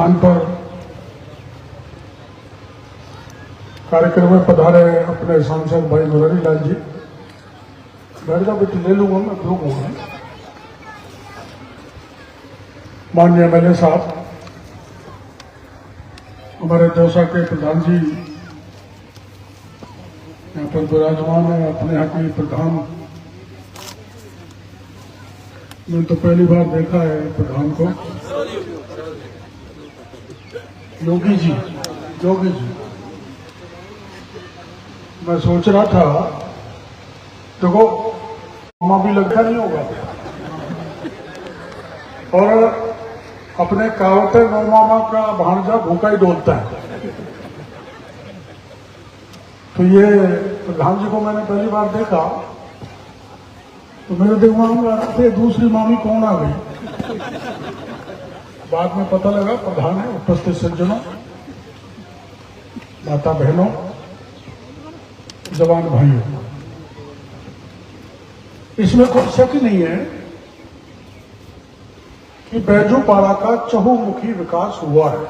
स्थान पर कार्यक्रम में पधारे अपने सांसद भाई मुरारी लाल जी, बैठ जाओ बेटी, ले लूंगा मैं, लूंगा। माननीय एमएलए साहब, हमारे दौसा के प्रधान जी यहाँ पर विराजमान है, अपने यहाँ की प्रधान, मैंने तो पहली बार देखा है प्रधान को, योगी जी, योगी जी। मैं सोच रहा था देखो मामा भी लगता नहीं होगा, और अपने कावटे नौ मामा का भांजा भूखा ही डोलता है। तो ये प्रधान जी को मैंने पहली बार देखा तो मेरे दिमाग में दूसरी मामी कौन आ गई। बाद में पता लगा प्रधान है। उपस्थित सज्जनों, माता बहनों, जवान भाइयों, इसमें कोई शक नहीं है कि बैजूपाड़ा का चहुमुखी विकास हुआ है।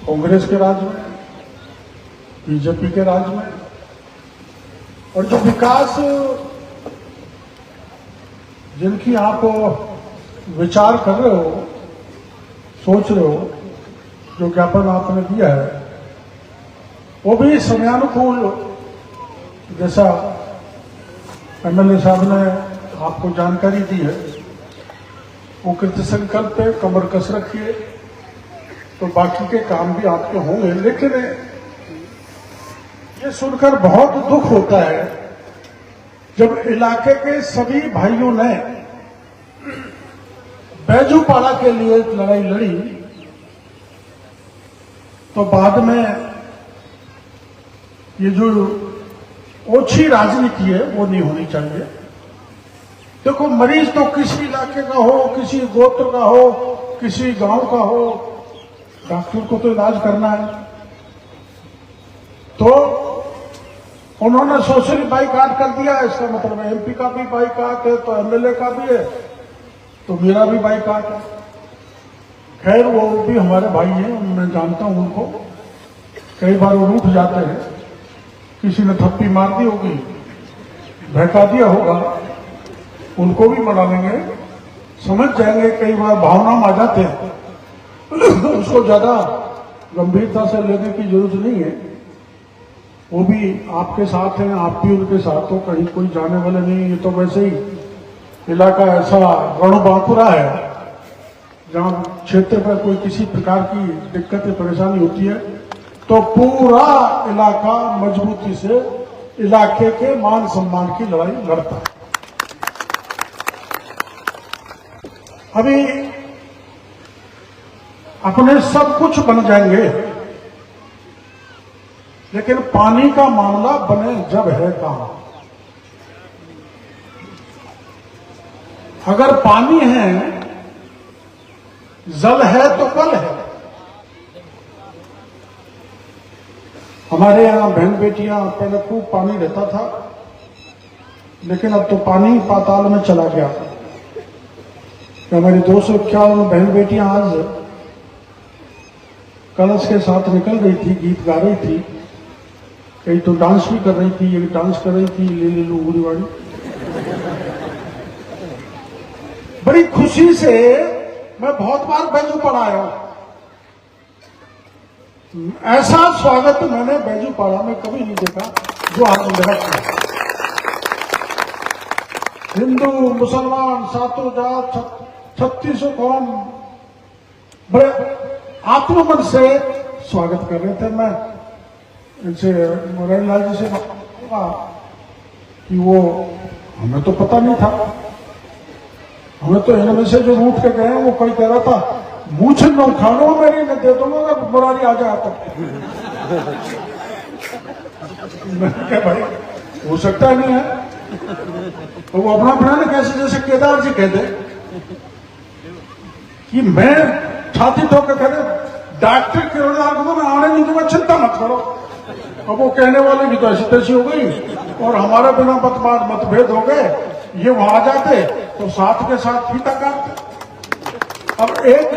कांग्रेस के राज में, बीजेपी के राज में, और जो विकास जिनकी आप विचार कर रहे हो, सोच रहे हो, जो ज्ञापन आपने दिया है, वो भी समयानुकूल, जैसा एमएलए साहब ने आपको जानकारी दी है, वो कृत संकल्प पे कमर कस रखिए तो बाकी के काम भी आपके होंगे। लेकिन ये सुनकर बहुत दुख होता है जब इलाके के सभी भाइयों ने बैजूपाड़ा के लिए लड़ाई लड़ी तो बाद में ये जो ओछी राजनीति है वो नहीं होनी चाहिए। देखो, मरीज तो किसी इलाके का हो, किसी गोत्र का हो, किसी गांव का हो, डॉक्टर को तो इलाज करना है। तो उन्होंने सोशल बाइकाट कर दिया, इसका मतलब एमपी का भी बाइकाट है तो एमएलए का भी है, तो मेरा भी बाइकाट है। खैर, वो भी हमारे भाई हैं, मैं जानता हूं उनको। कई बार वो रूठ जाते हैं, किसी ने थप्पी मार दी होगी, बहका दिया होगा, उनको भी मना लेंगे, समझ जाएंगे। कई बार भावना में आ जाते हैं, उसको ज्यादा गंभीरता से लेने की जरूरत नहीं है। वो भी आपके साथ हैं, आप भी उनके साथ हो, कहीं कोई जाने वाले नहीं। ये तो वैसे ही इलाका ऐसा रणबांकुरा है जहां क्षेत्र पर कोई किसी प्रकार की दिक्कत या परेशानी होती है तो पूरा इलाका मजबूती से इलाके के मान सम्मान की लड़ाई लड़ता है। अभी अपने सब कुछ बन जाएंगे, लेकिन पानी का मामला बने जब है कहां। अगर पानी है, जल है तो कल है। हमारे यहां बहन बेटियां, पहले खूब पानी रहता था, लेकिन अब तो पानी पाताल में चला गया। तो हमारी 251 बहन बेटियां आज कलश के साथ निकल रही थी, गीत गा रही थी, कई तो डांस भी कर रही थी। एक डांस कर रही थी, ले लू बुढ़ीवाड़ी। बड़ी खुशी से मैं बहुत बार बैजूपाड़ा आया हूं, ऐसा स्वागत मैंने बैजूपाड़ा में कभी नहीं देखा जो आज मेरा किया। हिंदू मुसलमान सातों जात 36 कौम बड़े आत्मबल से स्वागत कर रहे थे। मैं इनसे मुरारी लाल जी से कहा कि वो हमें तो पता नहीं था, हमें तो इनमें से जो रूठ के गए वो कोई कह रहा था मूछ न उखाड़ो मेरी, न दे दूंगा अगर मुरारी आ जाए तो। मैंने कहा भाई हो सकता नहीं है, तो वो अपना अपना ना कैसे जैसे केदार जी कहते कि मैं छाती ठोक के कहते डॉक्टर किरणलाल को मैं आने नहीं दूंगा, चिंता मत करो। अब वो कहने वाले भी तो ऐसी तैसी हो गई और हमारा बिना मतभेद हो गए। ये वहां जाते तो साथ के साथ फीता काटते। अब एक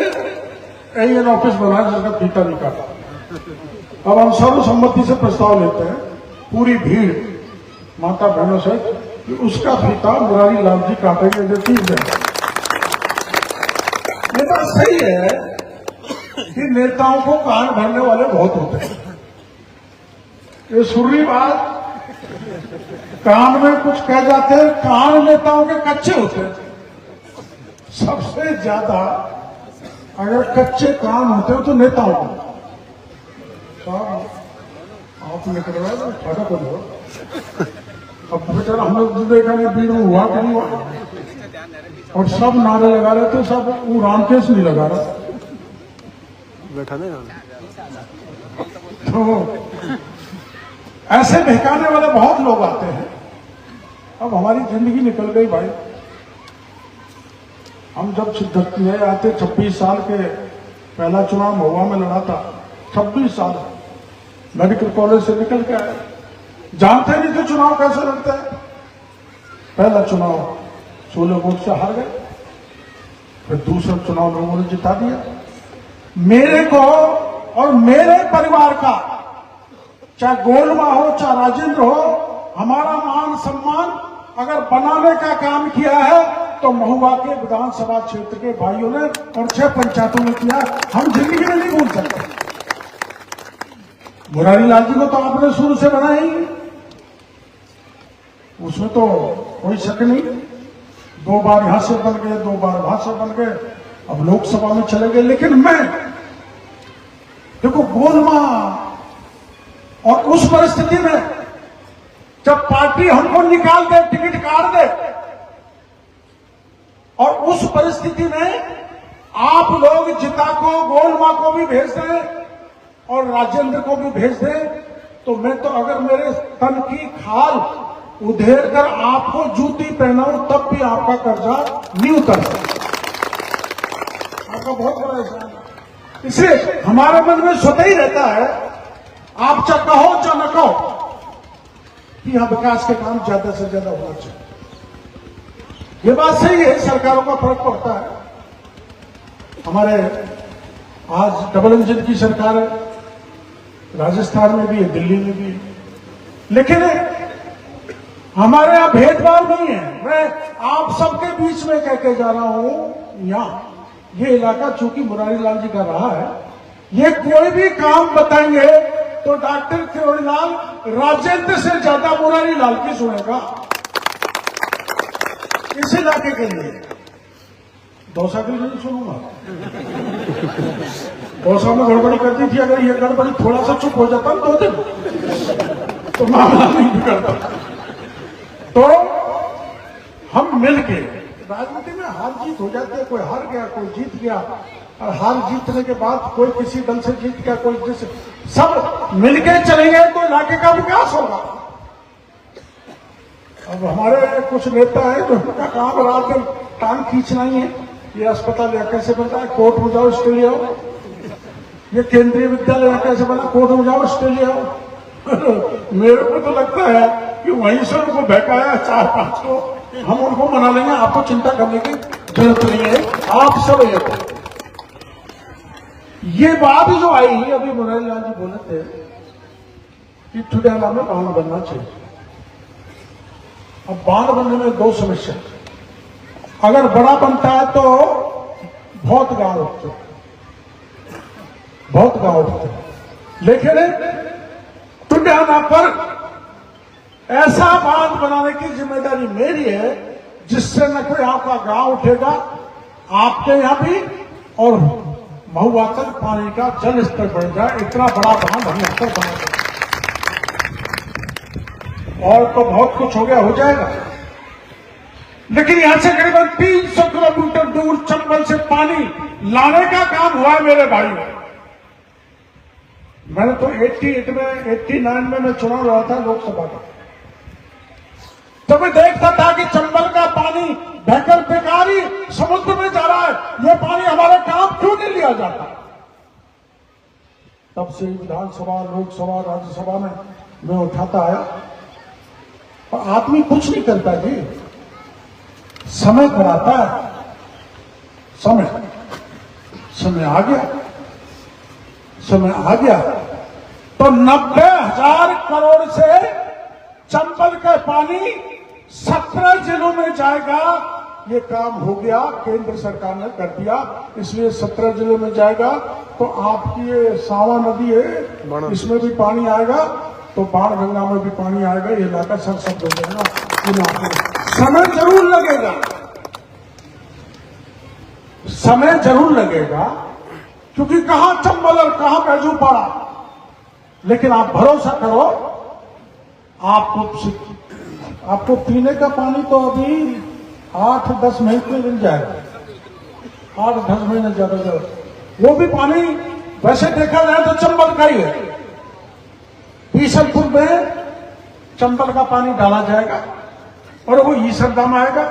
एन ऑफिस बना है जिसका फीता नहीं काटा। अब हम सर्वसम्मति से प्रस्ताव लेते हैं पूरी भीड़ माता बहनों से कि उसका फीता मुरारी लाल जी काटेंगे जो चीज है। ये बात सही है कि नेताओं को कान भरने वाले बहुत होते हैं। ये सुर्री बात, कान में कुछ कह जाते हैं, कान नेताओं के कच्चे होते हैं। सबसे ज्यादा अगर कच्चे कान होते हो तो नेताओं को। साहब आप निकल रहे हो फायदा करो। अब बेचारा हम लोग देखा नहीं भीड़ में हुआ कि नहीं हुआ, और सब नारे लगा रहे थे, सब वो रामकेश नहीं लगा रहा बैठा नहीं। तो ऐसे बहकाने वाले बहुत लोग आते हैं। अब हमारी जिंदगी निकल गई भाई। हम जब सिद्धत में आते 26 साल के, पहला चुनाव महुआ में लड़ा था, 26 साल मेडिकल कॉलेज से निकल के आए, जानते नहीं थे चुनाव कैसे लड़ते हैं। पहला चुनाव 16 वोट से हार गए, फिर दूसरा चुनाव लोगों ने जिता दिया। मेरे को और मेरे परिवार का, चाहे गोलमा हो चाहे राजेंद्र हो, हमारा मान सम्मान अगर बनाने का काम किया है तो महुआ के विधानसभा क्षेत्र के भाइयों ने और 6 पंचायतों में किया। हम जिंदगी में नहीं भूल सकते। मुरारी लाल जी को तो आपने शुरू से बनाया ही, उसमें तो कोई शक नहीं। 2 बार यहां से बन गए, 2 बार वहां से बन गए, अब लोकसभा में चले गए। लेकिन मैं देखो गोलमा, और उस परिस्थिति में जब पार्टी हमको निकाल दे, टिकट काट दे, और उस परिस्थिति में आप लोग जिता को, गोलमा को भी भेज दें और राजेंद्र को भी भेज दें, तो मैं तो अगर मेरे तन की खाल उधेड़ कर आपको जूती पहनाऊं तब भी आपका कर्जा नहीं उतर सकता। आपका बहुत बड़ा एहसान है। इसलिए हमारे मन में स्वतः ही रहता है, आप चाहे कहो चाहे न कहो, कि यहां विकास के काम ज्यादा से ज्यादा होना चाहिए। ये बात सही है, सरकारों का फर्क पड़ता है। हमारे आज डबल इंजन की सरकार है, राजस्थान में भी है, दिल्ली में भी है, लेकिन हमारे यहां भेदभाव नहीं है। मैं आप सबके बीच में कह के जा रहा हूं, यहां ये इलाका चूंकि मुरारी लाल जी का रहा है, ये कोई भी काम बताएंगे तो डॉक्टर किरोड़ीलाल राजेंद्र से ज्यादा मुरारी लाल की सुनेगा। इस इलाके के लिए दौसा के लिए नहीं सुनूंगा। दौसा में गड़बड़ी कर दी थी, अगर ये गड़बड़ी थोड़ा सा चुप हो जाता 2 दिन तो मामला नहीं बिगड़ता। तो हम मिलके, राजनीति में हार जीत हो जाती है, कोई हार गया कोई जीत गया, और हार जीतने के बाद कोई किसी दल से जीत गया, कोई जिस, सब मिलके चलेंगे तो इलाके का विकास होगा। अब हमारे कुछ नेता है जो उनका काम रात दिन टांग खींचना ही है। ये अस्पताल यहाँ कैसे बनता है, कोर्ट में जाओ स्टे ले आओ। ये केंद्रीय विद्यालय यहाँ कैसे बना, कोर्ट में जाओ स्टे ले आओ। मेरे को तो लगता है कि वहीं से उनको बहकाया 4-5 को, हम उनको मना लेंगे, आपको चिंता करने की जरूरत नहीं है, आप सब एक। ये बात जो आई अभी मुरारी लाल जी बोले थे कि ठुडियाला में बांध बनना चाहिए। अब बांध बनने में 2 समस्या, अगर बड़ा बनता है तो बहुत गांव उठते, बहुत गांव उठते, लेकिन ठुडियाला पर ऐसा बांध बनाने की जिम्मेदारी मेरी है जिससे न कोई आपका गांव उठेगा, आपके यहां भी, और महुआ तक पानी का जल स्तर बढ़ जाए। इतना बड़ा बांध हम यहां पर बना दें, और तो बहुत कुछ हो गया, हो जाएगा। लेकिन यहां से करीबन 300 किलोमीटर दूर चंबल से पानी लाने का काम हुआ है मेरे भाई। मैंने तो 89 में मैं चुनाव लड़ा था लोकसभा का, तो मैं देखता था कि चंबल का पानी बहकर बेकारी समुद्र में जा रहा है, ये पानी हमारे काम क्यों नहीं लिया जाता। तब से विधानसभा, लोकसभा, राज्यसभा में मैं उठाता आया, और आदमी कुछ नहीं करता जी, समय कराता है, समय। समय आ गया, समय आ गया। तो 90,000 करोड़ से चंबल का पानी 17 जिलों में जाएगा। ये काम हो गया, केंद्र सरकार ने कर दिया, इसलिए 17 जिलों में जाएगा। तो आपकी ये सावा नदी है, इसमें भी पानी आएगा, तो बाण गंगा में भी पानी आएगा, ये इलाका सब हो जाएगा। समय जरूर लगेगा, समय जरूर लगेगा, क्योंकि कहां चंबल और कहां बैजू पड़ा, लेकिन आप भरोसा करो, आपको पीने का पानी तो अभी 8-10 महीने में मिल जाएगा, 8-10 महीने ज्यादा ज्यादा। वो भी पानी वैसे देखा जाए तो चंबल का ही है। बीसलपुर में चंबल का पानी डाला जाएगा और वो ईसरदा में आएगा,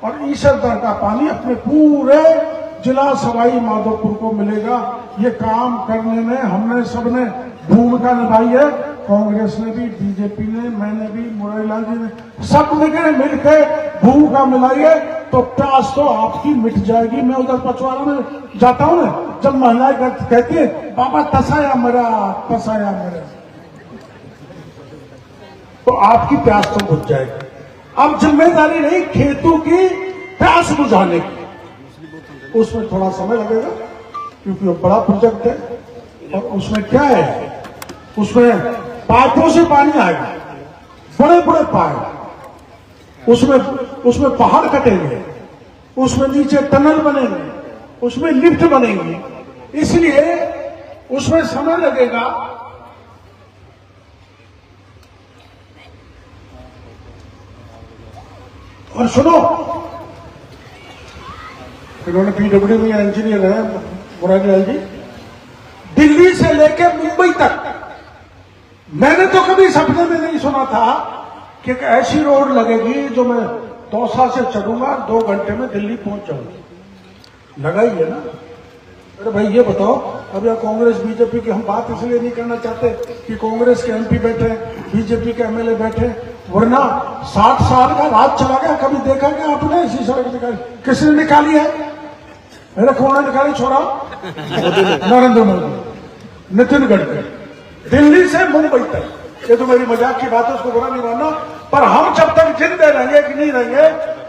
और ईसरदा का पानी अपने पूरे जिला सवाई माधोपुर को मिलेगा। ये काम करने में हमने सबने भूमिका निभाई है, कांग्रेस ने भी, बीजेपी ने, मैंने भी, मुरलीलाल जी ने, सब ने मिलकर भूमिका मिलाई है। तो प्यास तो आपकी मिट जाएगी। मैं उधर पचवाड़ा में जाता हूं ना, जब महिलाएं कहती है बाबा तसाया मरा, तसाया मरा, तो आपकी प्यास तो बुझ जाएगी। अब जिम्मेदारी नहीं खेतों की प्यास बुझाने की, उसमें थोड़ा समय लगेगा, क्योंकि वो बड़ा प्रोजेक्ट है। और उसमें क्या है, उसमें पाइपों से पानी आएगा, बड़े बड़े पाइप, उसमें पहाड़ कटेंगे, उसमें नीचे टनल बनेंगे, उसमें लिफ्ट बनेंगी, इसलिए उसमें समय लगेगा। और सुनो, इन्होंने पीडब्ल्यू में इंजीनियर है मुरलीलाल जी, दिल्ली से लेकर मुंबई तक मैंने तो कभी सपने में नहीं सुना था कि एक ऐसी रोड लगेगी जो मैं दौसा से चढ़ूंगा 2 घंटे में दिल्ली पहुंच जाऊंगा। लगा ही है ना। अरे भाई ये बताओ, अब यहाँ कांग्रेस बीजेपी की हम बात इसलिए नहीं करना चाहते कि कांग्रेस के एमपी बैठे, बीजेपी के एमएलए बैठे, वरना 60 साल का राज चला गया। कभी देखा क्या आपने ऐसी सड़क निकाली? किसने निकाली है? मेरे कौन ने निकाली? छोड़ा नरेंद्र मोदी, नितिन गडकरी, दिल्ली से मुंबई तक। ये तो मेरी मजाक की बात है, उसको बुरा नहीं मानना, पर हम जब तक जिंदे रहेंगे कि नहीं रहेंगे,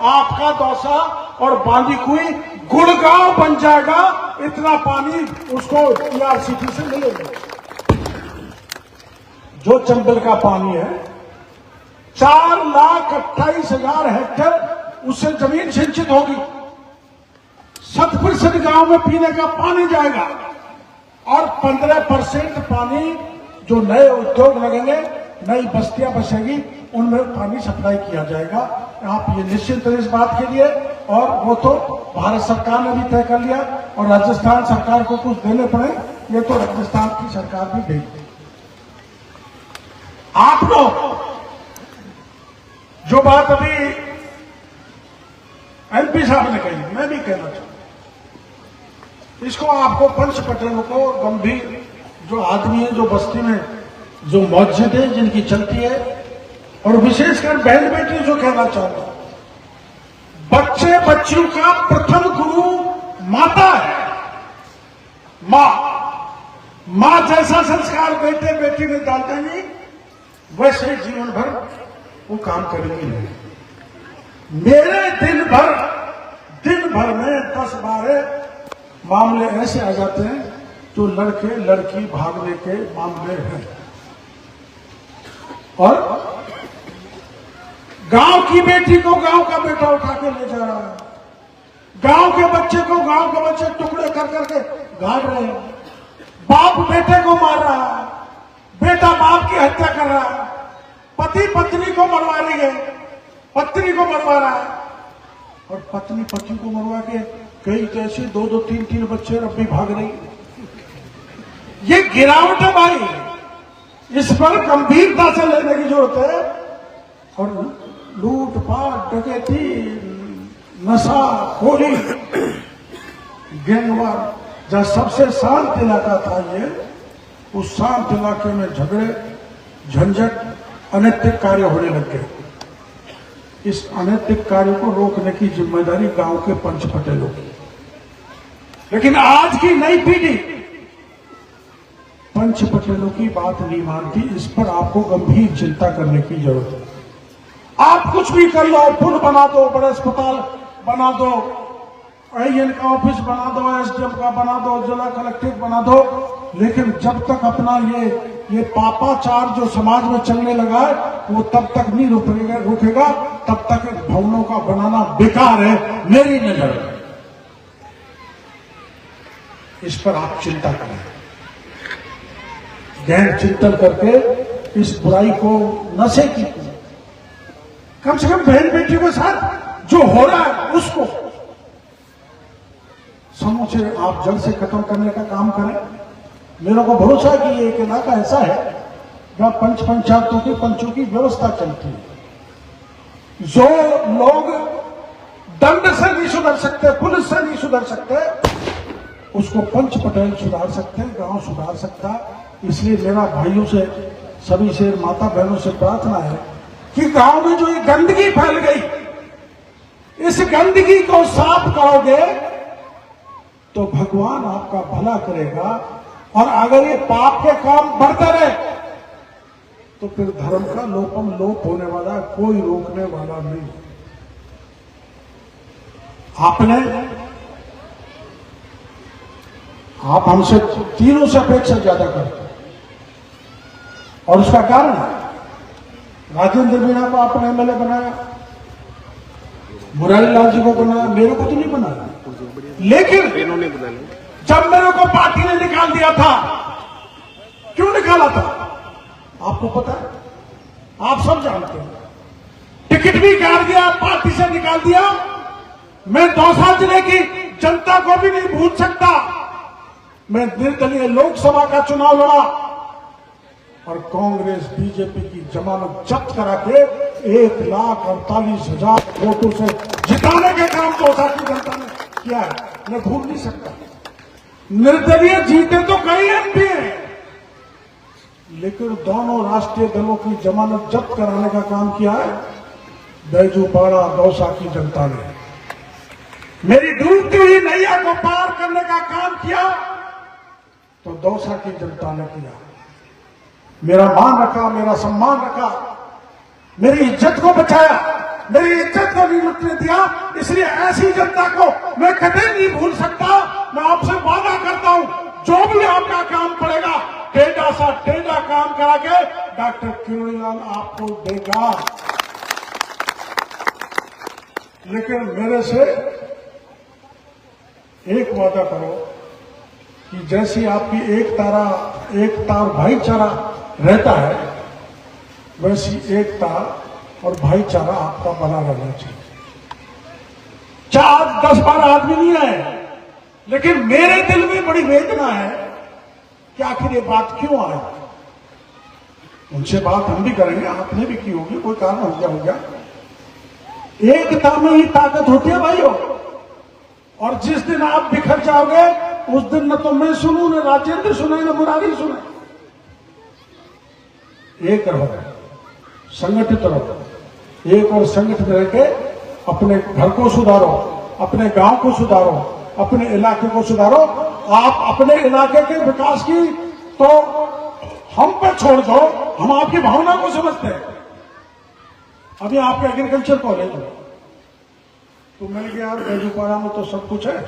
आपका दौसा और बांदीकुई गुड़गांव बन जाएगा। इतना पानी उसको ईआरसीटी से मिलेगा। जो चंबल का पानी है 4,28,000 हेक्टेयर, उससे जमीन सिंचित होगी। 7% गांव में पीने का पानी जाएगा, और 15% पानी जो नए उद्योग लगेंगे, नई बस्तियां बसेगी, उनमें पानी सप्लाई किया जाएगा। आप ये निश्चिंत इस बात के लिए, और वो तो भारत सरकार ने भी तय कर लिया, और राजस्थान सरकार को कुछ देने पड़े, ये तो राजस्थान की सरकार भी देगी। आप लोग जो बात अभी एमपी साहब ने कही, मैं भी कहना चाहूंगा, इसको आपको पंच पटेलों को, गंभीर जो आदमी है, जो बस्ती में जो मस्जिदें जिनकी चलती है, और विशेषकर बहन बेटी जो कहना चाहूंगा, बच्चे बच्चियों का प्रथम गुरु माता है। मां जैसा संस्कार बेटे बेटी में डाल देंगी, वैसे जीवन भर वो काम करेंगी नहीं। मेरे दिन भर में 10-12 मामले ऐसे आ जाते हैं जो लड़के लड़की भागने के मामले हैं, और गांव की बेटी को गांव का बेटा उठा के ले जा रहा है, गांव के बच्चे को गांव के बच्चे टुकड़े कर करके गाड़ रहे हैं, बाप बेटे को मार रहा है, बेटा बाप की हत्या कर रहा है, पति पत्नी को मरवा रही है, पत्नी को मरवा रहा है, और पत्नी पति को मरवा के कई तो ऐसे 2-2, 3-3 बच्चे अब भी भाग रही। ये गिरावट है भाई, इस पर गंभीरता से लेने की जरूरत है। और लूटपाट, डकैती, नशा, खोरी, गैंगवार, जहां सबसे शांत इलाका था ये, उस शांत इलाके में झगड़े, झंझट, अनैतिक कार्य होने लग गए। इस अनैतिक कार्य को रोकने की जिम्मेदारी गांव के पंच पटेलों की। लेकिन आज की नई पीढ़ी पंच पटेलों की बात नहीं मानती। इस पर आपको गंभीर चिंता करने की जरूरत है। आप कुछ भी कर लो, पुल बना दो, बड़े अस्पताल बना दो, AN का ऑफिस बना दो, SDM का बना दो, जिला कलेक्ट्रेट बना दो, लेकिन जब तक अपना ये पापाचार जो समाज में चलने लगा है वो तब तक नहीं रुकेगा, तब तक भवनों का बनाना बेकार है मेरी नजर में। इस पर आप चिंता करें, गहन चिंतन करके इस बुराई को नशे की, कम से कम बहन बेटियों के साथ जो हो रहा है उसको समूचे आप जल्द से खत्म करने का काम करें। मेरे को भरोसा है कि ये एक इलाका ऐसा है जहां पंचायतों की पंचों की व्यवस्था चलती है। जो लोग दंड से नहीं सुधर सकते, पुलिस से नहीं सुधर सकते, उसको पंच पटेल सुधार सकते हैं, गांव सुधार सकता है। इसलिए मेरा भाइयों से, सभी से, माता बहनों से प्रार्थना है कि गांव में जो ये गंदगी फैल गई, इस गंदगी को साफ करोगे तो भगवान आपका भला करेगा। और अगर ये पाप के काम बढ़ते रहे तो फिर धर्म का लोप होने वाला है, कोई रोकने वाला नहीं। आप हमसे तीनों से अपेक्षा ज्यादा करते हैं और उसका कारण है राजेंद्र मीणा को आपने MLA बनाया, मुरारी लाल जी को बनाया, मेरे को तो नहीं बनाया। लेकिन जब मेरे को पार्टी ने निकाल दिया था, क्यों निकाला था आपको पता है, आप सब जानते हैं। टिकट भी काट दिया, पार्टी से निकाल दिया। मैं दौसा जिले की जनता को भी नहीं भूल सकता। मैं निर्दलीय लोकसभा का चुनाव लड़ा और कांग्रेस बीजेपी की जमानत जब्त करा के 1,48,000 वोटों से जिताने के काम दौसा की जनता ने किया है, मैं भूल नहीं सकता। निर्दलीय जीते तो कई MP हैं, लेकिन दोनों राष्ट्रीय दलों की जमानत जब्त कराने का काम किया है बैजूपाड़ा दौसा की जनता ने। मेरी डूबती हुई नैया को पार करने का काम किया तो दौसा की जनता ने किया। मेरा मान रखा, मेरा सम्मान रखा, मेरी इज्जत को बचाया, मेरी इज्जत को नहीं लुटने दिया। इसलिए ऐसी जनता को मैं कभी नहीं भूल सकता। मैं आपसे वादा करता हूं, जो भी आपका काम पड़ेगा, टेढ़ा सा टेढ़ा काम करा के डॉक्टर किरोड़ीलाल आपको देगा। लेकिन मेरे से एक वादा करो कि जैसी आपकी एक तार भाईचारा रहता है, वैसी एकता और भाईचारा आपका बना रहना चाहिए। 4, 10, 12 आदमी नहीं आए, लेकिन मेरे दिल में बड़ी वेदना है कि आखिर ये बात क्यों आई। उनसे बात हम भी करेंगे, आपने भी की होगी, कोई कारण हो गया। एकता में ही ताकत होती है भाइयों। और जिस दिन आप बिखर जाओगे उस दिन न तो मैं सुनूं, न राजेंद्र सुने, न मुरारी सुने। एक रहो, संगठित रहो, एक और संगठित रह के अपने घर को सुधारो, अपने गांव को सुधारो, अपने इलाके को सुधारो। आप अपने इलाके के विकास की तो हम पर छोड़ दो, हम आपकी भावना को समझते हैं। अभी आपके एग्रीकल्चर कॉलेज तो मिल गया यार, बैजूपाड़ा में तो सब कुछ है,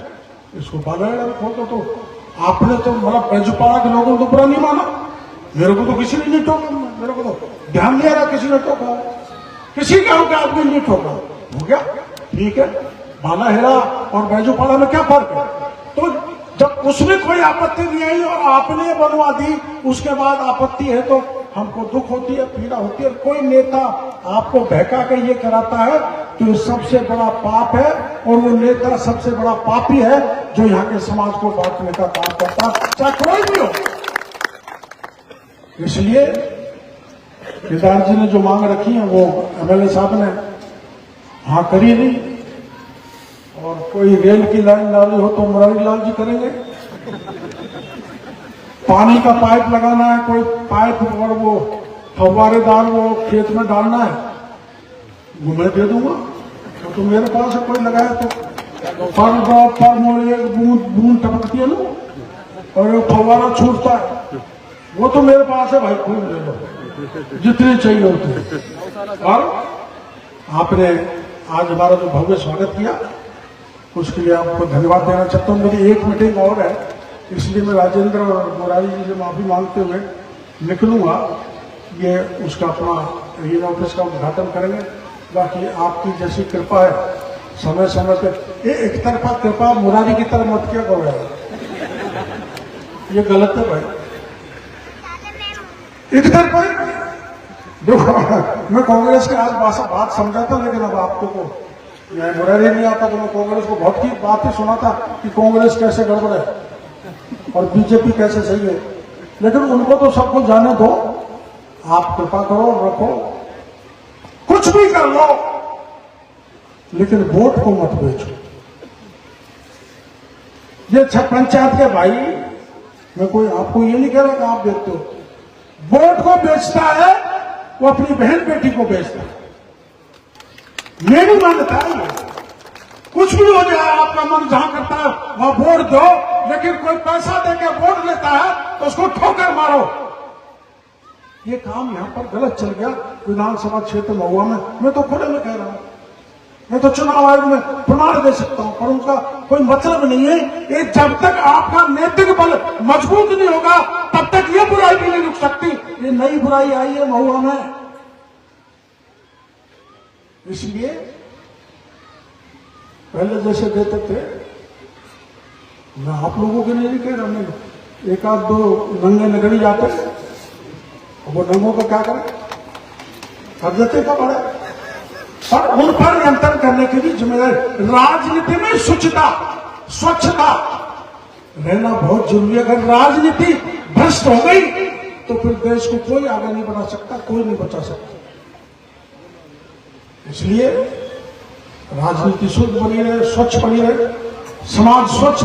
इसको बालाघाट में खोल दो। तो आपने तो मतलब बैजूपाड़ा के लोगों को बुरा नहीं माना, मेरे को तो किसी ने नहीं टोका, मेरे को तो ध्यान नहीं आ रहा किसी ने टोका, किसी गांव के आदमी नहीं टोका। हो गया, ठीक है। बालाहेरा और बैजूपाड़ा में क्या फर्क है? तो जब उसमें कोई आपत्ति नहीं आई और आपने बनवा दी, उसके बाद आपत्ति है तो हमको दुख होती है, पीड़ा होती है। कोई नेता आपको बहका के ये कराता है तो ये सबसे बड़ा पाप है, और वो नेता सबसे बड़ा पापी है जो यहाँ के समाज को बांटने का काम करता है, चाहे कोई भी हो। इसलिए केदार जी ने जो मांग रखी है वो MLA साहब ने हाँ करी नहीं। और कोई रेल की लाइन डाली हो तो मुरारी लाल जी करेंगे। पानी का पाइप लगाना है, कोई पाइप और वो फव्वारेदार वो खेत में डालना है, वो मैं दे दूंगा। तो मेरे पास कोई लगाया तो पर ड्रॉप पर मोड़ एक बूंद बूंद टपकती है ना, और एक फव्वारा छूटता है, वो तो मेरे पास है भाई, खूब ले लो जितने चाहिए उतने। और आपने आज हमारा जो भव्य स्वागत किया उसके लिए आपको धन्यवाद देना चाहता हूँ। मेरी एक मीटिंग और है, इसलिए मैं राजेंद्र और मुरारी जी से माफी मांगते हुए निकलूंगा। ये उसका अपना रीजन ऑफिस का उद्घाटन करेंगे। बाकी आपकी जैसी कृपा है, समय समय पे एक तरफा कृपा मुरारी की तरफ मत क्या करो यार, ये गलत है भाई। एक तरफा देखो, मैं कांग्रेस के आज बात समझा था, लेकिन अब आपको को मुरारी नहीं आता तो मैं कांग्रेस को बहुत की बात ही सुना था कि कांग्रेस कैसे गड़बड़ है और बीजेपी कैसे सही है, लेकिन उनको तो सबको जाने दो। आप कृपा करो, रखो, कुछ भी कर लो, लेकिन वोट को मत बेचो। ये पंचायत के भाई, मैं कोई आपको ये नहीं कह रहा कि आप बेचते हो, वोट को बेचता है वो अपनी बहन बेटी को बेचता है। मेरी मान्यता है ये, कुछ भी हो जाए आपका मन जहां करता है वहां वोट दो, लेकिन कोई पैसा देके वोट लेता है तो उसको ठोकर मारो। ये काम यहां पर गलत चल गया विधानसभा क्षेत्र महुआ में। मैं तो खुले में कह रहा हूं, मैं तो चुनाव आयोग में प्रमाण दे सकता हूं, पर उनका कोई मतलब नहीं है। ये जब तक आपका नैतिक बल मजबूत नहीं होगा तब तक ये बुराई भी नहीं रुक सकती। ये नई बुराई आई है महुआ में, इसलिए पहले जैसे देते थे, मैं आप लोगों के लिए नहीं कह रहा, मैं एक आध दो नंगे नगरी जाते, वो नंगों को क्या करें, कर देते का बड़ा, और उन पर नियंत्रण करने की भी जिम्मेदारी। राजनीति में स्वच्छता रहना बहुत जरूरी है। अगर राजनीति भ्रष्ट हो गई तो फिर देश को कोई आगे नहीं बढ़ा सकता, कोई नहीं बचा सकता। इसलिए राजनीति शुद्ध बनी रहे, स्वच्छ बनी रहे, समाज स्वच्छ